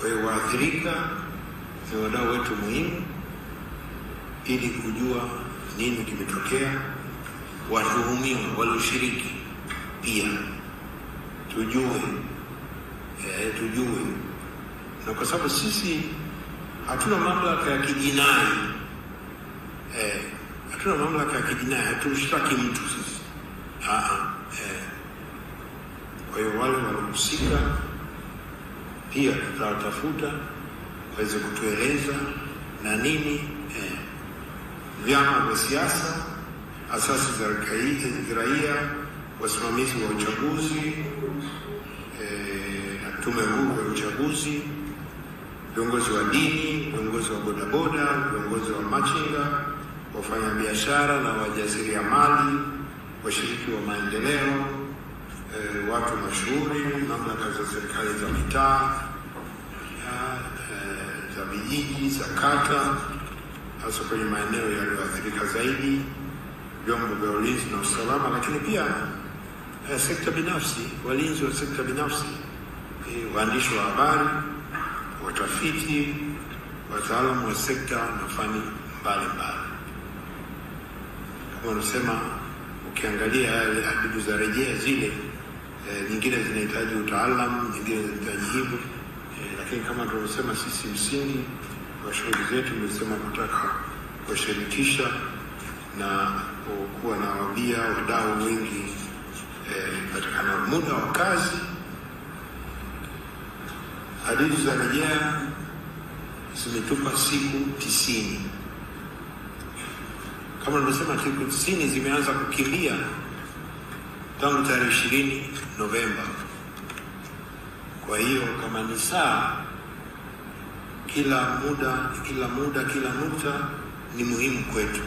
Kwa hiyo waathirika ni wadau wetu muhimu ili kujua nini kimetokea. Watuhumiwa walioshiriki pia tujue, na kwa sababu sisi hatuna mamlaka ya kijinai, hatushtaki mtu sisi. Kwa hiyo wale waliohusika pia tutawatafuta waweze kutueleza na nini. Vyama vya siasa, asasi za kiraia, wasimamizi wa uchaguzi, tume huru ya uchaguzi, viongozi wa dini, viongozi wa bodaboda, viongozi wa machinga, wafanyabiashara na wajasiriamali, washiriki wa maendeleo, watu mashuhuri, mamlaka za serikali za mitaa, za vijiji, za kata, hasa kwenye maeneo yaliyoathirika zaidi, vyombo vya ulinzi na usalama, lakini pia sekta binafsi, walinzi wa sekta binafsi, waandishi wa habari, watafiti, wataalamu wa sekta na fani mbalimbali. Kama unasema, ukiangalia hadidu za rejea zile, nyingine zinahitaji utaalamu, nyingine zinahitaji hivyo, lakini kama tunasema sisi msingi wa shughuli zetu tunasema kutaka kushirikisha na kuwa na wadau wengi katika muda wa kazi. Hadidu za rejea zimetupa siku 90. Kama tunasema siku 90 zimeanza kukimbia tangu tarehe 20 Novemba. Kwa hiyo kama ni saa, kila muda, kila nukta ni muhimu kwetu.